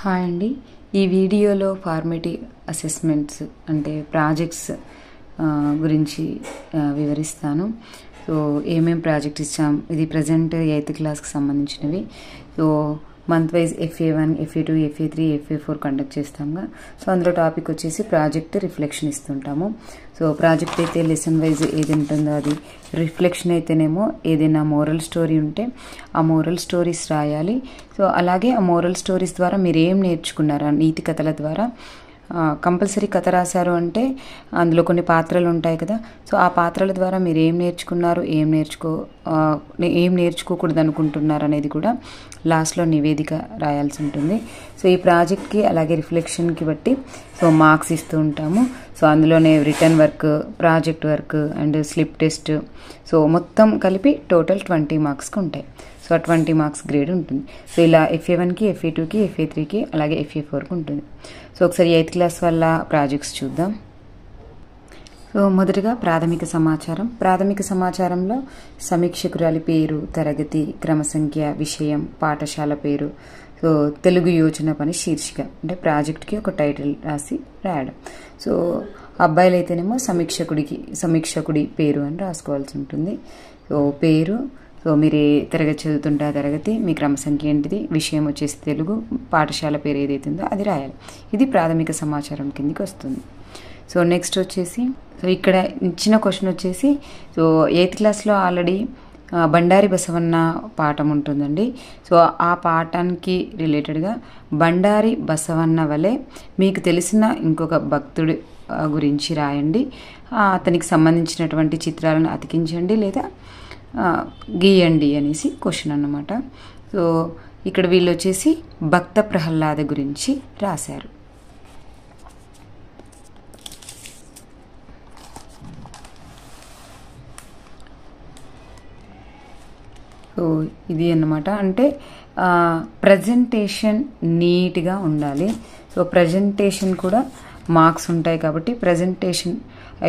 Hi అండి. ఈ వీడియోలో ఫార్మేటివ్ అసెస్మెంట్స్ అంటే ప్రాజెక్ట్స్ గురించి వివరిస్తాను. సో ఏమేం ప్రాజెక్ట్ ఇచ్చాం, ఇది ప్రజెంట్ 8th క్లాస్కి సంబంధించినవి. So month wise FA1, FA2, FA3, FA4 conduct చేస్తాము. సో అందులో టాపిక్ వచ్చేసి ప్రాజెక్ట్ రిఫ్లెక్షన్ ఇస్తుంటాము. సో ప్రాజెక్ట్ అయితే లెసన్ వైజ్ ఏది ఉంటుందో అది, రిఫ్లెక్షన్ అయితేనేమో ఏదైనా మోరల్ స్టోరీ ఉంటే ఆ మోరల్ స్టోరీస్ రాయాలి. సో అలాగే ఆ మోరల్ స్టోరీస్ ద్వారా మీరు ఏం నేర్చుకున్నారా, నీతి కథల ద్వారా కంపల్సరీ కథ రాశారు అంటే అందులో కొన్ని పాత్రలు ఉంటాయి కదా. సో ఆ పాత్రల ద్వారా మీరు ఏం నేర్చుకున్నారు, ఏం నేర్చుకోకూడదు అనుకుంటున్నారు అనేది కూడా లాస్ట్లో నివేదిక రాయాల్సి ఉంటుంది. సో ఈ ప్రాజెక్ట్కి అలాగే రిఫ్లెక్షన్కి బట్టి సో మార్క్స్ ఇస్తూ ఉంటాము. సో అందులోనే written work, project work and slip test, so మొత్తం కలిపి టోటల్ 20 మార్క్స్కి ఉంటాయి. సో 20 మార్క్స్ గ్రేడ్ ఉంటుంది. సో ఇలా FA1కి, FA2కి, FA3కి అలాగే FA4కి ఉంటుంది. సో ఒకసారి 8th క్లాస్ వల్ల ప్రాజెక్ట్స్ చూద్దాం. సో మొదటగా ప్రాథమిక సమాచారం. ప్రాథమిక సమాచారంలో సమీక్షకురాలి పేరు, తరగతి, క్రమ సంఖ్య, విషయం, పాఠశాల పేరు, సో తెలుగు యోచన పని శీర్షిక అంటే ప్రాజెక్ట్కి ఒక టైటిల్ రాసి రాయడం. సో అబ్బాయిలు అయితేనేమో సమీక్షకుడి పేరు అని రాసుకోవాల్సి ఉంటుంది. సో పేరు, సో మీరు ఏ తరగతి చదువుతుంటే ఆ తరగతి, మీ క్రమ సంఖ్య ఏంటిది, విషయం వచ్చేసి తెలుగు, పాఠశాల పేరు ఏదైతే ఉందో అది రాయాలి. ఇది ప్రాథమిక సమాచారం కిందికి వస్తుంది. సో నెక్స్ట్ వచ్చేసి, సో ఇక్కడ ఇచ్చిన క్వశ్చన్ వచ్చేసి, సో 8th క్లాస్లో ఆల్రెడీ బండారి బసవన్న పాఠం ఉంటుందండి. సో ఆ పాఠానికి రిలేటెడ్గా బండారి బసవన్న వలె మీకు తెలిసిన ఇంకొక భక్తుడి గురించి రాయండి. అతనికి సంబంధించినటువంటి చిత్రాలను అతికించండి లేదా గీయండి అనేసి క్వశ్చన్ అన్నమాట. సో ఇక్కడ వీళ్ళు వచ్చేసి భక్త ప్రహ్లాద గురించి రాశారు. సో ఇది అన్నమాట. అంటే ప్రజెంటేషన్ నీట్గా ఉండాలి. సో ప్రజెంటేషన్ కూడా మార్క్స్ ఉంటాయి కాబట్టి ప్రజెంటేషన్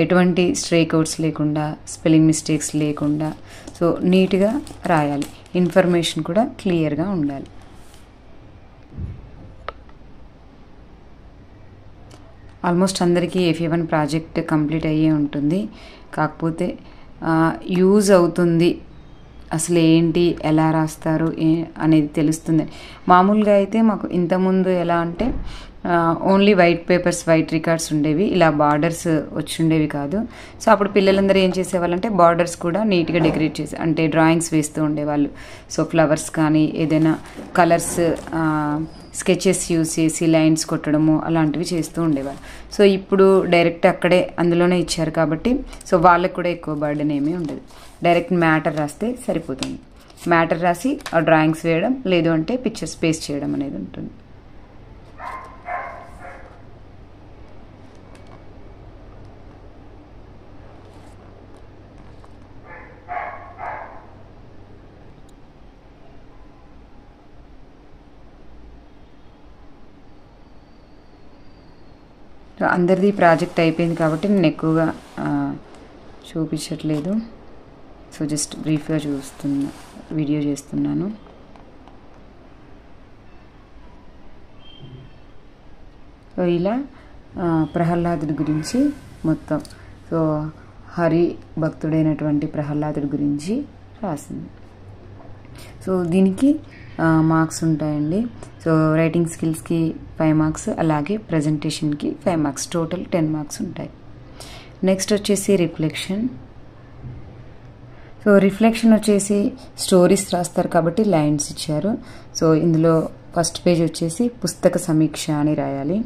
ఎటువంటి స్ట్రైక్ అవుట్స్ లేకుండా, స్పెల్లింగ్ మిస్టేక్స్ లేకుండా సో నీట్గా రాయాలి. ఇన్ఫర్మేషన్ కూడా క్లియర్గా ఉండాలి. ఆల్మోస్ట్ అందరికీ FA1 ప్రాజెక్ట్ కంప్లీట్ అయ్యే ఉంటుంది. కాకపోతే యూజ్ అవుతుంది, అసలు ఏంటి, ఎలా రాస్తారు అనేది తెలుస్తుంది. మామూలుగా అయితే మాకు ఇంతకుముందు ఎలా అంటే only white papers, white records ఉండేవి, ఇలా బార్డర్స్ వచ్చి ఉండేవి కాదు. సో అప్పుడు పిల్లలందరూ ఏం చేసేవాళ్ళంటే బార్డర్స్ కూడా నీట్గా డెకరేట్ చేసి అంటే డ్రాయింగ్స్ వేస్తూ ఉండేవాళ్ళు. సో ఫ్లవర్స్ కానీ ఏదైనా కలర్స్ స్కెచెస్ యూజ్ చేసి లైన్స్ కొట్టడము అలాంటివి చేస్తూ ఉండేవారు. సో ఇప్పుడు డైరెక్ట్ అక్కడే అందులోనే ఇచ్చారు కాబట్టి సో వాళ్ళకు కూడా ఎక్కువ బర్డెన్ ఏమీ ఉండదు. డైరెక్ట్ మ్యాటర్ రాస్తే సరిపోతుంది. మ్యాటర్ రాసి ఆ డ్రాయింగ్స్ వేయడం, లేదు అంటే పిక్చర్స్ పేస్ట్ చేయడం అనేది ఉంటుంది. అందరిది ప్రాజెక్ట్ అయిపోయింది కాబట్టి నేను ఎక్కువగా చూపించట్లేదు. సో జస్ట్ బ్రీఫ్గా వీడియో చేస్తున్నాను. సో ఇలా ప్రహ్లాదుడి గురించి మొత్తం, సో హరి భక్తుడైనటువంటి ప్రహ్లాదుడి గురించి రాసింది. సో దీనికి మార్క్స్ ఉంటాయండి. సో రైటింగ్ స్కిల్స్కి 5 మార్క్స్, అలాగే ప్రజెంటేషన్కి 5 మార్క్స్, టోటల్ 10 మార్క్స్ ఉంటాయి. నెక్స్ట్ వచ్చేసి రిఫ్లెక్షన్. సో రిఫ్లెక్షన్ వచ్చేసి స్టోరీస్ రాస్తారు కాబట్టి లైన్స్ ఇచ్చారు. సో ఇందులో ఫస్ట్ పేజ్ వచ్చేసి పుస్తక సమీక్ష అని రాయాలి.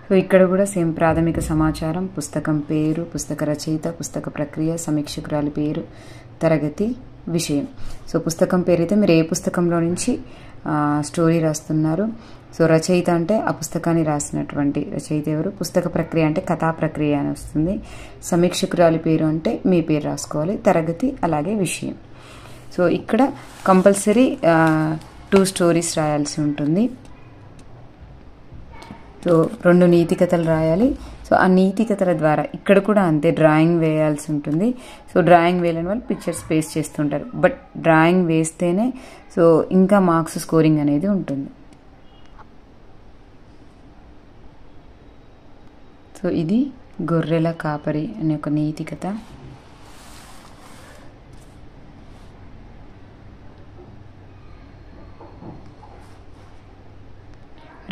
సో ఇక్కడ కూడా సేమ్ ప్రాథమిక సమాచారం, పుస్తకం పేరు, పుస్తక రచయిత, పుస్తక ప్రక్రియ, సమీక్షకురాలి పేరు, తరగతి, విషయం. సో పుస్తకం పేరు అయితే మీరు ఏ పుస్తకంలో నుంచి స్టోరీ రాస్తున్నారు. సో రచయిత అంటే ఆ పుస్తకాన్ని రాసినటువంటి రచయిత ఎవరు, పుస్తక ప్రక్రియ అంటే కథా ప్రక్రియ అని వస్తుంది, సమీక్షకురాలి పేరు అంటే మీ పేరు రాసుకోవాలి, తరగతి అలాగే విషయం. సో ఇక్కడ కంపల్సరీ 2 స్టోరీస్ రాయాల్సి ఉంటుంది. సో 2 నీతి కథలు రాయాలి. సో ఆ నీతి కథల ద్వారా ఇక్కడ కూడా అంతే డ్రాయింగ్ వేయాల్సి ఉంటుంది. సో డ్రాయింగ్ వేయలేని వాళ్ళు పిక్చర్స్ పేస్ట్ చేస్తుంటారు, బట్ డ్రాయింగ్ వేస్తేనే సో ఇంకా మార్క్స్ స్కోరింగ్ అనేది ఉంటుంది. సో ఇది గొర్రెల కాపరి అనే ఒక నీతి కథ.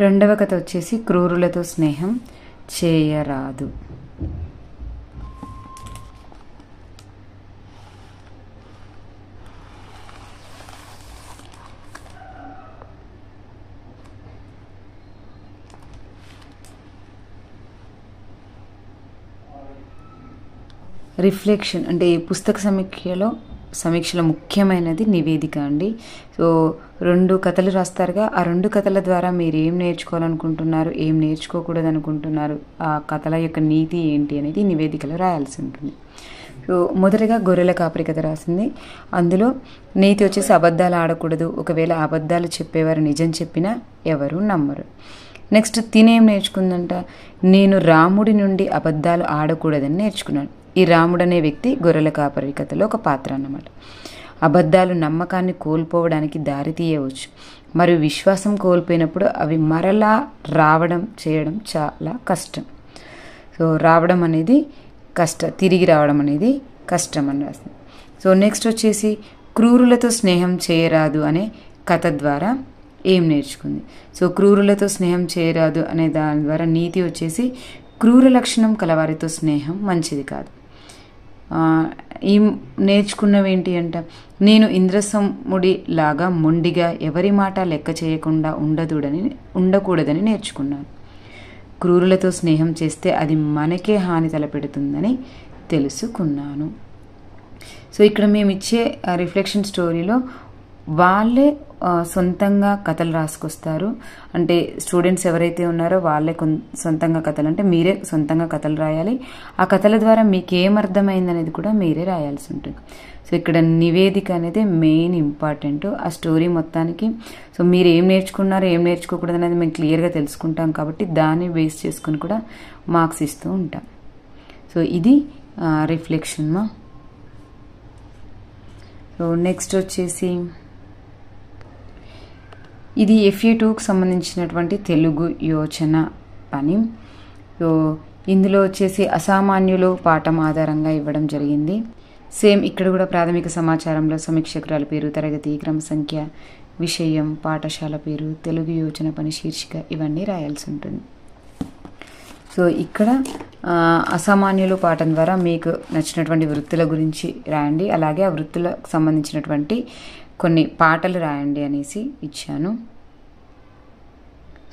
రెండవ కథ వచ్చేసి క్రూరులతో స్నేహం చేయరాదు. రిఫ్లెక్షన్ అంటే ఈ పుస్తక సమీక్షలో ముఖ్యమైనది నివేదిక అండి. సో 2 కథలు రాస్తారుగా, ఆ 2 కథల ద్వారా మీరు ఏం నేర్చుకోవాలనుకుంటున్నారు, ఏం నేర్చుకోకూడదు అనుకుంటున్నారు, ఆ కథల యొక్క నీతి ఏంటి అనేది నివేదికలో రాయాల్సి ఉంటుంది. సో మొదటగా గొర్రెల కాపరి కథ రాసింది. అందులో నీతి వచ్చేసి అబద్ధాలు ఆడకూడదు, ఒకవేళ అబద్ధాలు చెప్పేవారు నిజం చెప్పినా ఎవరు నమ్మరు. నెక్స్ట్ తినేం నేర్చుకుందంట, నేను రాముడి నుండి అబద్ధాలు ఆడకూడదని నేర్చుకున్నాను. ఈ రాముడు అనే వ్యక్తి గొర్రెల కాపరి కథలో ఒక పాత్ర అన్నమాట. అబద్ధాలు నమ్మకాన్ని కోల్పోవడానికి దారి తీయవచ్చు, మరియు విశ్వాసం కోల్పోయినప్పుడు అవి మరలా చేయడం చాలా కష్టం. సో రావడం అనేది తిరిగి రావడం అనేది కష్టం అని రాస్తుంది. సో నెక్స్ట్ వచ్చేసి క్రూరులతో స్నేహం చేయరాదు అనే కథ ద్వారా ఏం నేర్చుకుంది. సో క్రూరులతో స్నేహం చేయరాదు అనే దాని ద్వారా నీతి వచ్చేసి క్రూర లక్షణం కలవారితో స్నేహం మంచిది కాదు. ఈ నేర్చుకున్నవి ఏంటి అంట, నేను ఇంద్రసముడి లాగా మొండిగా ఎవరి మాట లెక్క చేయకుండా ఉండకూడదని నేర్చుకున్నాను. క్రూరులతో స్నేహం చేస్తే అది మనకే హాని తలపెడుతుందని తెలుసుకున్నాను. సో ఇక్కడ మేము ఇచ్చే రిఫ్లెక్షన్ స్టోరీలో వాళ్ళే సొంతంగా కథలు రాసుకొస్తారు. అంటే స్టూడెంట్స్ ఎవరైతే ఉన్నారో వాళ్ళే సొంతంగా కథలు, అంటే మీరే సొంతంగా కథలు రాయాలి. ఆ కథల ద్వారా మీకు ఏమర్థమైంది అనేది కూడా మీరే రాయాల్సి ఉంటుంది. సో ఇక్కడ నివేదిక అనేది మెయిన్ ఇంపార్టెంట్ ఆ స్టోరీ మొత్తానికి. సో మీరు ఏం నేర్చుకున్నారో ఏం నేర్చుకోకూడదు అనేది మేము క్లియర్గా తెలుసుకుంటాం కాబట్టి దాన్ని బేస్ చేసుకుని కూడా మార్క్స్ ఇస్తూ ఉంటాం. సో ఇది రిఫ్లెక్షన్ మా. సో నెక్స్ట్ వచ్చేసి ఇది FA2కి సంబంధించినటువంటి తెలుగు యోచన పని. సో ఇందులో వచ్చేసి అసామాన్యులు పాఠం ఆధారంగా ఇవ్వడం జరిగింది. సేమ్ ఇక్కడ కూడా ప్రాథమిక సమాచారంలో సమీక్షకురాల పేరు, తరగతి, క్రమ సంఖ్య, విషయం, పాఠశాల పేరు, తెలుగు యోచన పని శీర్షిక ఇవన్నీ రాయాల్సి ఉంటుంది. సో ఇక్కడ అసామాన్యులు పాఠం ద్వారా మీకు నచ్చినటువంటి వృత్తుల గురించి రాయండి, అలాగే ఆ వృత్తులకు సంబంధించినటువంటి కొన్ని పాటలు రాయండి అనేసి ఇచ్చాను.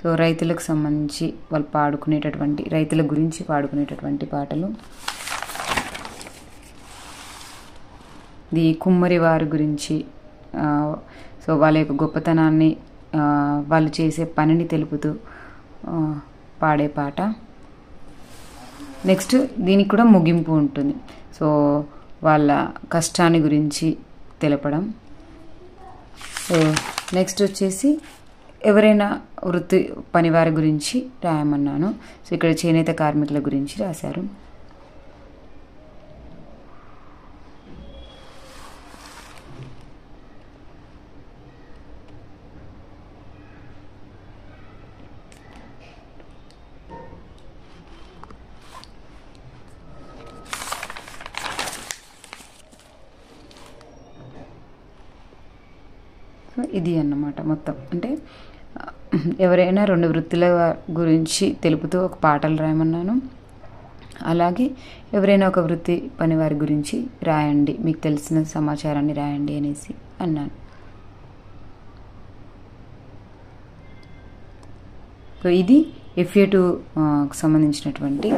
సో రైతులకు సంబంధించి వాళ్ళు రైతుల గురించి పాడుకునేటటువంటి పాటలు. ఇది కుమ్మరి వారి గురించి, సో వాళ్ళ యొక్క గొప్పతనాన్ని వాళ్ళు చేసే పనిని తెలుపుతూ పాడే పాట. నెక్స్ట్ దీనికి కూడా ముగింపు ఉంటుంది. సో వాళ్ళ కష్టాన్ని గురించి తెలపడం. సో నెక్స్ట్ వచ్చేసి ఎవరైనా వృత్తి పనివారి గురించి రాయమన్నాను. సో ఇక్కడ చేనేత కార్మికుల గురించి రాశారు. ఇది అన్నమాట మొత్తం. అంటే ఎవరైనా 2 వృత్తుల గురించి తెలుపుతూ ఒక పాటలు రాయమన్నాను, అలాగే ఎవరైనా ఒక వృత్తి పనివారి గురించి రాయండి, మీకు తెలిసిన సమాచారాన్ని రాయండి అనేసి అన్నాను. సో ఇది FA2కి సంబంధించినటువంటి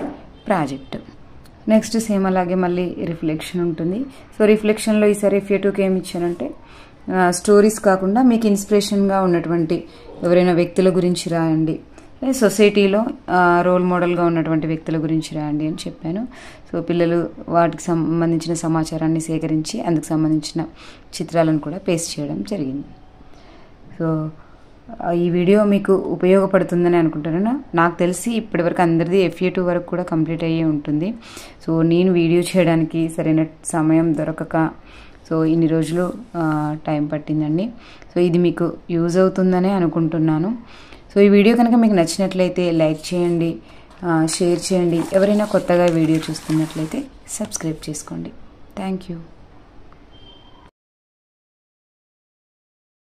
ప్రాజెక్ట్. నెక్స్ట్ సేమ్ అలాగే మళ్ళీ రిఫ్లెక్షన్ ఉంటుంది. సో రిఫ్లెక్షన్లో ఈసారి FA2కి ఏమి ఇచ్చానంటే స్టోరీస్ కాకుండా మీకు ఇన్స్పిరేషన్గా ఉన్నటువంటి ఎవరైనా వ్యక్తుల గురించి రాయండి, సొసైటీలో రోల్ మోడల్గా ఉన్నటువంటి వ్యక్తుల గురించి రాయండి అని చెప్పాను. సో పిల్లలు వాటికి సంబంధించిన సమాచారాన్ని సేకరించి అందుకు సంబంధించిన చిత్రాలను కూడా పేస్ట్ చేయడం జరిగింది. సో ఈ వీడియో మీకు ఉపయోగపడుతుందని అనుకుంటున్నాను. నాకు తెలిసి ఇప్పటివరకు అందరిది FA2 వరకు కూడా కంప్లీట్ అయ్యే ఉంటుంది. సో నేను వీడియో చేయడానికి సరైన సమయం దొరకక సో ఇన్ని రోజులు టైం పట్టిందండి. సో ఇది మీకు యూజ్ అవుతుందనే అనుకుంటున్నాను. సో ఈ వీడియో కనుక మీకు నచ్చినట్లయితే లైక్ చేయండి, షేర్ చేయండి. ఎవరైనా కొత్తగా వీడియో చూస్తున్నట్లయితే సబ్స్క్రైబ్ చేసుకోండి. Thank you.